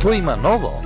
Што има ново?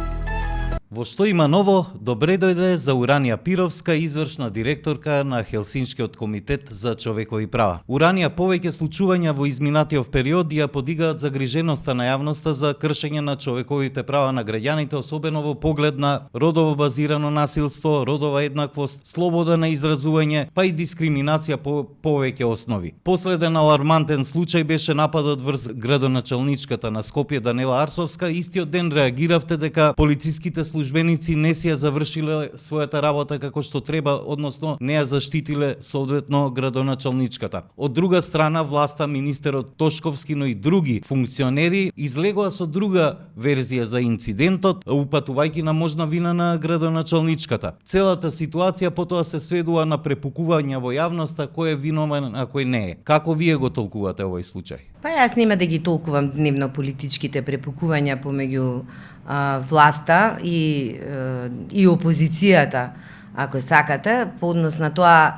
Во Што има ново, добре дојде за Уранија Пировска, извршна директорка на Хелсиншкиот комитет за човекови права. Уранија повеќе случувања во изминатиот период ја подигаат загриженоста на јавноста за кршење на човековите права на граѓаните, особено во поглед на родово базирано насилство, родова еднаквост, слобода на изразување, па и дискриминација по повеќе основи. Последен алармантен случај беше нападот врз градоначалничката на Скопје Данела Арсовска. Истиот ден реагиравте дека полициските службеници не си ја завршиле својата работа како што треба, односно не ја заштитиле соодветно градоначалничката. Од друга страна, власта, министерот Тошковски, но и други функционери излегоа со друга верзија за инцидентот, упатувајќи на можна вина на градоначалничката. Целата ситуација потоа се сведува на препукување во јавноста кој е виновен, а кој не е. Како вие го толкувате овој случај? Па јас нема да ги толкувам дневно политичките препукувања помеѓу власта и опозицијата, ако сакате, по однос на тоа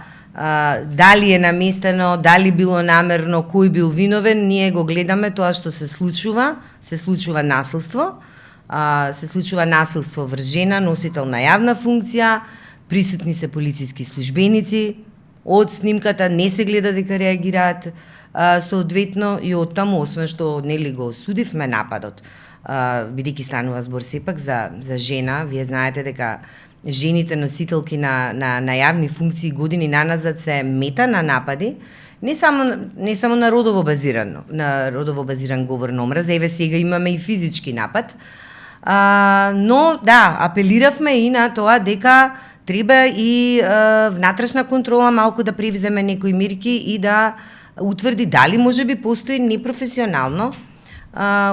дали е наместено, дали било намерно, кој бил виновен, ние го гледаме тоа што се случува насилство, врз жена, носител на јавна функција, присутни се полициски службеници, од снимката не се гледа дека реагираат соодветно и од таму, освен што нели го осудивме нападот, бидејќи станува збор сепак за жена, вие знаете дека жените носителки на јавни функции години наназад се мета на напади, не само на родово базиран говор на омраза, еве сега имаме и физички напад, но да, апелиравме и на тоа дека треба и внатрешна контрола малку да превземе некои мерки и да утврди дали можеби постои непрофесионално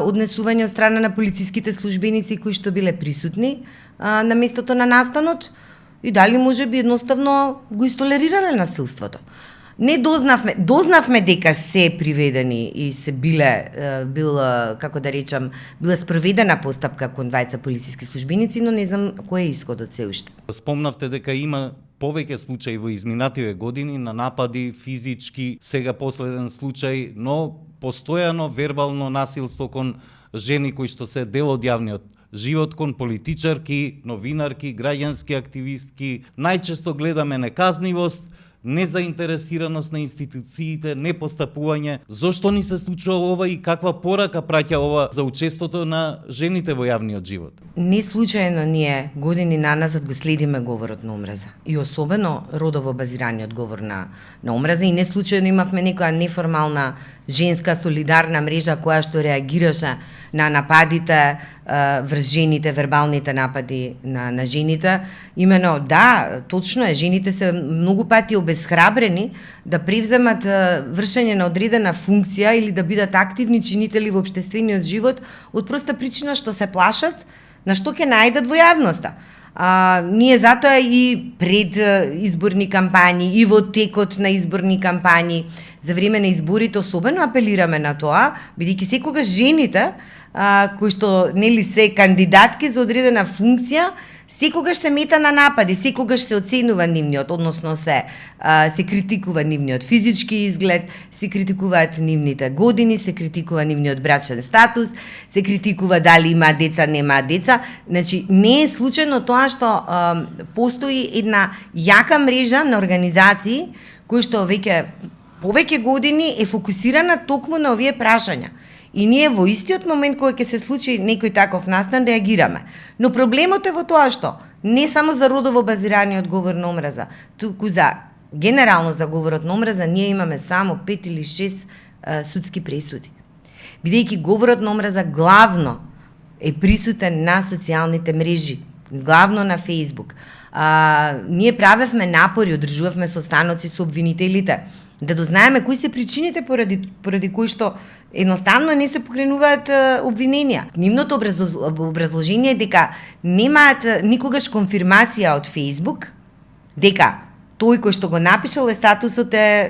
однесување од страна на полициските службеници кои што биле присутни на местото на настанот и дали можеби едноставно го истолерирале насилството. Не дознавме дека се приведени и се била спроведена постапка кон двајца полициски службеници, но не знам кој е исходот се уште. Спомнавте дека има повеќе случаи во изминативе години на напади физички, сега последен случај, но постојано вербално насилство кон жени кои што се дел од јавниот живот, кон политичарки, новинарки, граѓански активистки. Најчесто гледаме неказнивост, незаинтересираност на институциите, непостапување. Зошто ни се случува ова и каква порака праќа ова за учеството на жените во јавниот живот? Не случајно ние години наназад го следиме говорот на омраза и особено родово базираниот говор на омраза и не случајно имавме некоја неформална женска солидарна мрежа која што реагираше на нападите врз жените, вербалните напади на жените. Имено, да, точно е, жените се многу пати обесхрабрени да превземат вршење на одредена функција или да бидат активни чинители во општествениот живот од проста причина што се плашат на што ќе најдат во јавноста. Ние затоа и пред изборни кампањи и во текот на изборни кампањи, за време на изборите особено апелираме на тоа, бидејќи секогаш жените кои што нели се кандидатки за одредена функција, секогаш се мета на напади, секогаш се оценува нивниот, односно се критикува нивниот физички изглед, се критикуваат нивните години, се критикува нивниот брачен статус, се критикува дали има деца, нема деца. Значи, не е случајно тоа што постои една јака мрежа на организации кои што веќе повеќе години е фокусирана токму на овие прашања. И ние во истиот момент кој ќе се случи некој таков настан реагираме. Но проблемот е во тоа што не само за родово базираниот говор на омраза, туку генерално за говорот на омраза ние имаме само 5 или 6 судски пресуди. Бидејќи говорот на омраза главно е присутен на социјалните мрежи, главно на Facebook. Ние правевме напори, одржувавме состаноци со обвинителите, да дознаеме кои се причините поради кои што едноставно не се покренуваат обвиненија. Нивното образложение е дека немаат никогаш конфирмација од Facebook дека тој кој што го напишал статусот е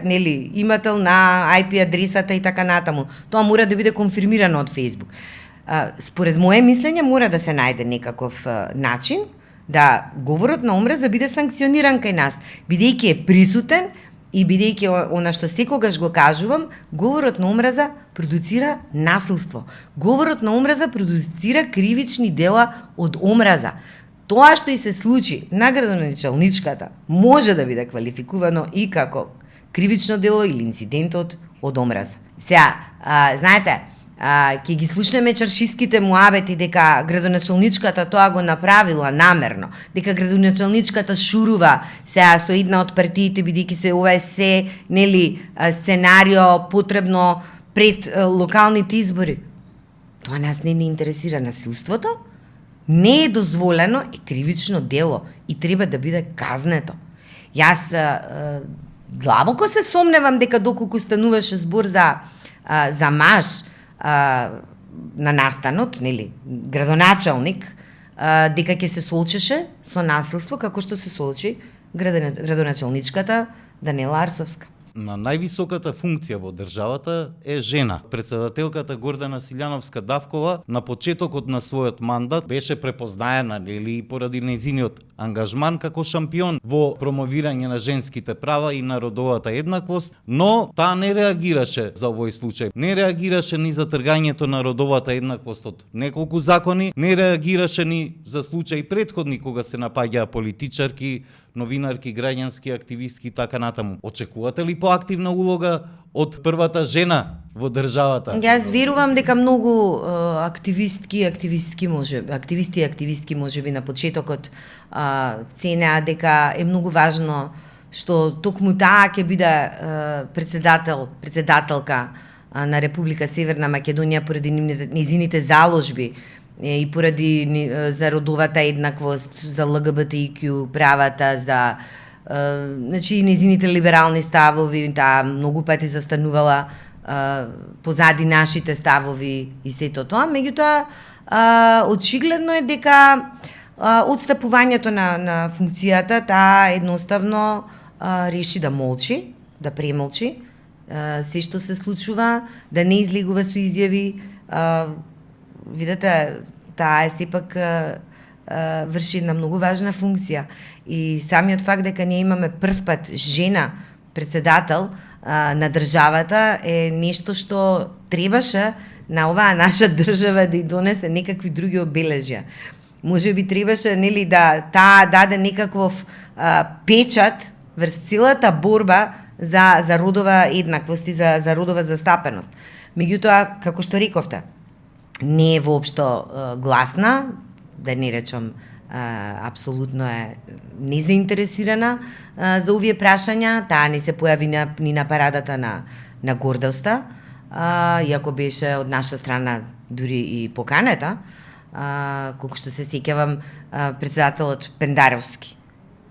имател на IP адресата и така натаму. Тоа мора да биде конфирмирано од Facebook. Според моje мислење мора да се најде некаков начин да говорот на омраза биде санкциониран кај нас, бидејќи е присутен И бидејќи она што секогаш го кажувам, говорот на омраза продуцира насилство. Говорот на омраза продуцира кривични дела од омраза. Тоа што и се случи на градоначалничката може да биде квалификувано и како кривично дело или инцидентот од омраза. Сега, знаете, ќе ги слушнеме чаршиските муабети дека градоначалничката тоа го направила намерно, дека градоначалничката шурува сега со една од партиите бидејќи се ова е се, нели, сценарио потребно пред локалните избори. Тоа нас не интересира. Насилството не е дозволено и кривично дело и треба да биде казнето. Јас длабоко се сомневам дека доколку стануваше збор за маж на настанот, нели, градоначалник, дека ќе се соочеше со насилство како што се соочи градоначалничката Данела Арсовска. На највисоката функција во државата е жена. Председателката Гордана Силјановска-Давкова на почетокот на својот мандат беше препознаена или поради нејзиниот ангажман како шампион во промовирање на женските права и на родовата еднаквост, но таа не реагираше за овој случај. Не реагираше ни за тргањето на родовата еднаквост од неколку закони, не реагираше ни за случај претходни кога се напаѓаа политичарки, новинарки, граѓански активистки и така натаму. Очекувате ли поактивна улога од првата жена во државата? Јас верувам дека многу активисти и активистки можеби на почетокот ценеа дека е многу важно што токму таа ќе биде председателка на Република Северна Македонија поради нејзините заложби и поради за родовата еднаквост, за ЛГБТИQ правата, за значи нејзините либерални ставови, таа многу пати застанувала позади нашите ставови и сето тоа, меѓутоа очигледно е дека отстапувањето на функцијата таа едноставно реши да молчи, да премолчи се што се случува, да не излегува со изјави. Видете, таа е сепак врши една многу важна функција и самиот факт дека ние имаме првпат жена председател на државата е нешто што требаше на оваа наша држава да ја донесе некакви други обележја. Може би требаше, нели, да таа даде некаков печат врз целата борба за родова еднаквост и за родова застапеност. Меѓутоа, како што рековте, не е воопшто гласна, да не речам апсолутно е незаинтересирана за овие прашања. Таа не се појави ни на парадата на гордоста, иако беше од наша страна дури и поканета, колку што се сеќавам, председателот Пендаровски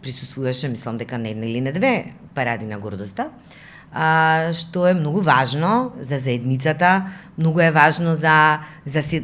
присуствуваше, мислам дека на една или на две паради на гордоста, што е многу важно за заедницата, многу е важно за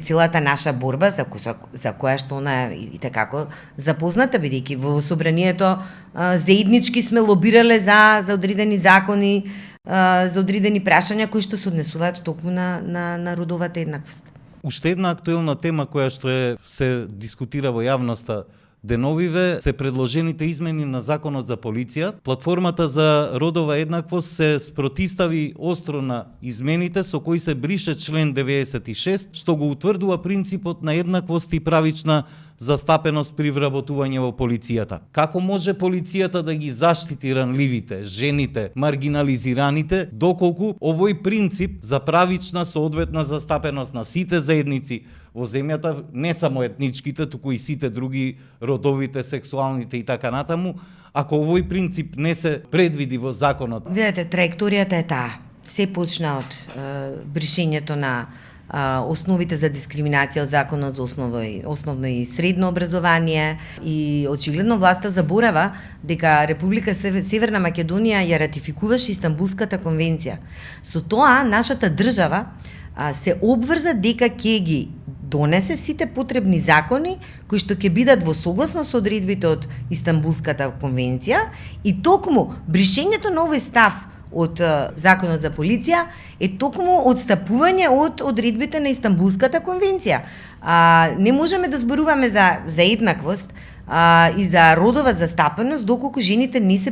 целата наша борба за која што она е и такако запозната, бидејќи во собранието заеднички сме лобирале за одредени закони, за одредени прашања кои што се однесуваат токму на родовата еднаквост. Уште една актуелна тема која што се дискутира во јавноста деновиве се предложените измени на Законот за полиција. Платформата за родова еднаквост се спротистави остро на измените со кои се брише член 96, што го утврдува принципот на еднаквост и правична застапеност при вработување во полицијата. Како може полицијата да ги заштити ранливите, жените, маргинализираните, доколку овој принцип за правична соодветна застапеност на сите заедници во земјата, не само етничките, туку и сите други, родовите, сексуалните и така натаму, ако овој принцип не се предвиди во законот? Видете, траекторијата е таа. Се почна од бришењето на основите за дискриминација од Законот за основно и средно образование и очигледно власта заборава дека Република Северна Македонија ја ратификуваше Истанбулската конвенција. Со тоа нашата држава се обврза дека ќе ги донесе сите потребни закони кои што ќе бидат во согласност со одредбите од Истанбулската конвенција и токму бришењето на овој став од Законот за полиција е токму одстапување од одредбите на Истанбулската конвенција. Не можеме да зборуваме за еднаквост и за родова застапеност, доколку жените не се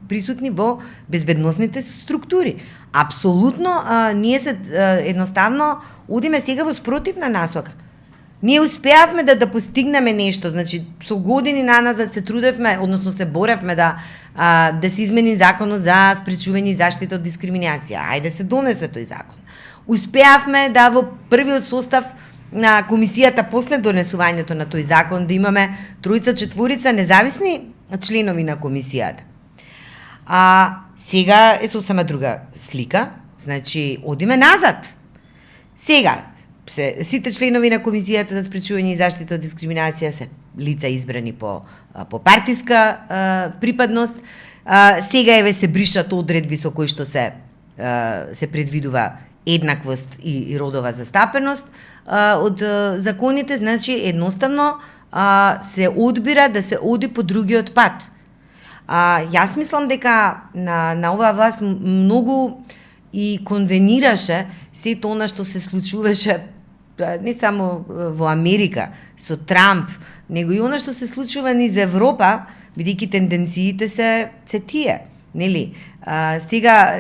присутни во безбедносните структури. Апсолутно, ние се едноставно одиме сега во спротивна насока. Ние успеавме да постигнеме нешто, значи со години наназад се трудевме, односно се боревме да се измени законот за спречување и заштита од дискриминација. Ајде се донесе тој закон. Успеавме да во првиот состав на комисијата после донесувањето на тој закон да имаме 3-4 независни членови на комисијата. Сега е сосема друга слика, значи одиме назад. Сега сите членови на комисијата за спречување и заштита од дискриминација се лица избрани по партиска припадност. Сега се бришат одредби со кои што се предвидува еднаквост и родова застапеност од законите, значи едноставно се одбира да се оди по другиот пат. Јас мислам дека на оваа власт многу и конвенираше сето она што се случуваше не само во Америка со Трамп, него и она што се случува низ Европа, бидејќи тенденциите се тие, нели? Сега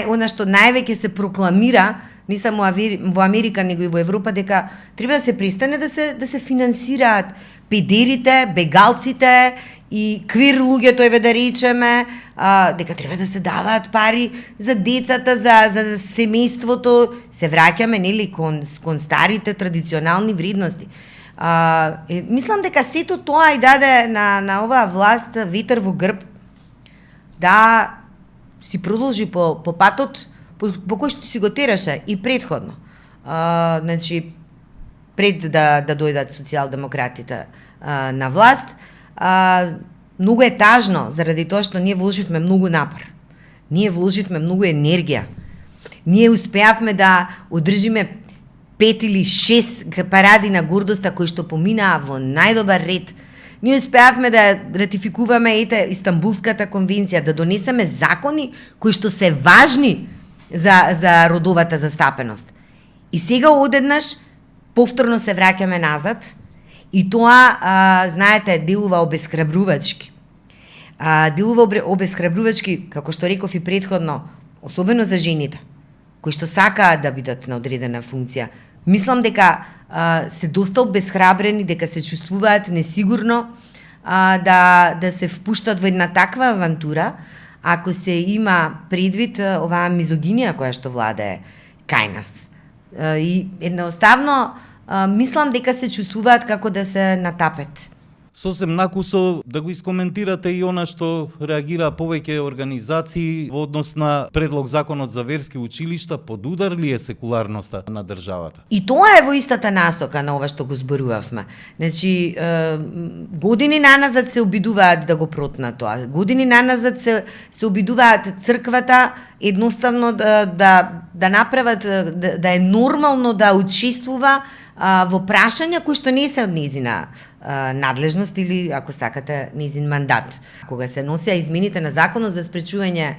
она што највеќе се прокламира не само во Америка, него и во Европа, дека треба да се престане да се финансираат педерите, бегалците и квир луѓето, еве да речеме, дека треба да се даваат пари за децата, за семејството, се враќаме нели кон старите традиционални вредности. Мислам дека сето тоа и даде на оваа власт ветер во грб да си продолжи по патот по кој што си го тераше и предходно. Значи пред да дојдат социјалдемократите на власт, многу е тажно заради тоа што ние вложивме многу напор. Ние вложивме многу енергија. Ние успеавме да одржиме 5 или 6 паради на гордоста кои што поминаа во најдобар ред. Ние успеавме да ратификуваме Истанбулската конвенција, да донесеме закони кои што се важни за родовата застапеност. И сега одеднаш повторно се враќаме назад и тоа, знаете, делува обесхрабрувачки. Делува обесхрабрувачки, како што реков и предходно, особено за жените, кои што сакаат да бидат на одредена функција. Мислам дека се доста обесхрабрени, дека се чувствуваат несигурно да се впуштат во една таква авантура, ако се има предвид оваа мизогинија која што владее кај нас. И едноставно мислам дека се чувствуваат како да се на тапет. Сосем накусо да го искоментирате и она што реагира повеќе организации во однос на предлог законот за верски училишта, под удар ли е секуларноста на државата? И тоа е во истата насока на ова што го зборувавме. Значи, години наназад се обидуваат да го протнат тоа. Години наназад се обидуваат црквата едноставно да направат, да е нормално да учествува во прашања кои што не се од незина надлежност или, ако сакате, незин мандат. Кога се носеа измените на законот за спречување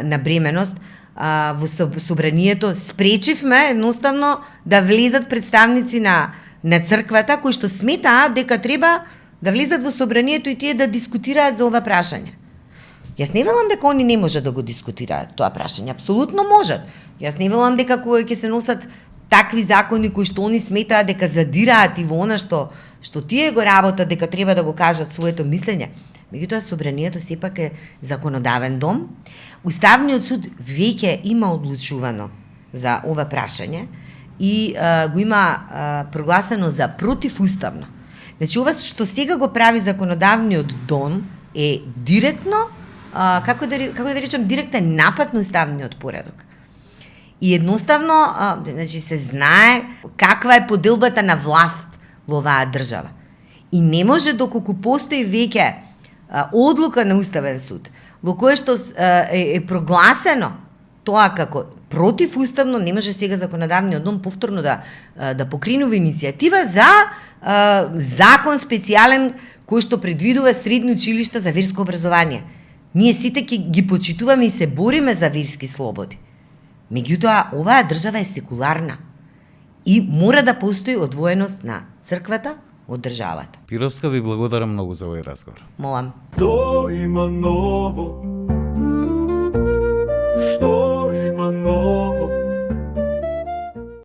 на бременост, во собранието спречивме едноставно да влезат представници на црквата кои што сметаа дека треба да влезат во собранието и тие да дискутираат за ова прашање. Јас не велам дека они не можат да го дискутираат тоа прашање, апсолутно можат. Јас не велам дека кога ќе се носат такви закони кои што они сметаат дека задираат и во она што тие го работат, дека треба да го кажат своето мислење. Меѓутоа, собранието сепак е законодавен дом. Уставниот суд веќе има одлучувано за ова прашање и го има прогласено за противуставно. Значи, ова што сега го прави законодавниот дом е директно, како да речем, директен напад на уставниот поредок. И едноставно, значи, се знае каква е поделбата на власт во оваа држава. И не може доколку постои веќе одлука на Уставен суд, во која што е прогласено тоа како противуставно, не може сега законодавниот дом повторно да покренува иницијатива за закон специјален кој што предвидува средни училишта за верско образование. Ние сите ги почитуваме и се бориме за верски слободи. Меѓутоа, оваа држава е секуларна и мора да постои одвоеност на црквата од државата. Пировска, ви благодарам многу за овој разговор. Молам. То има ново, што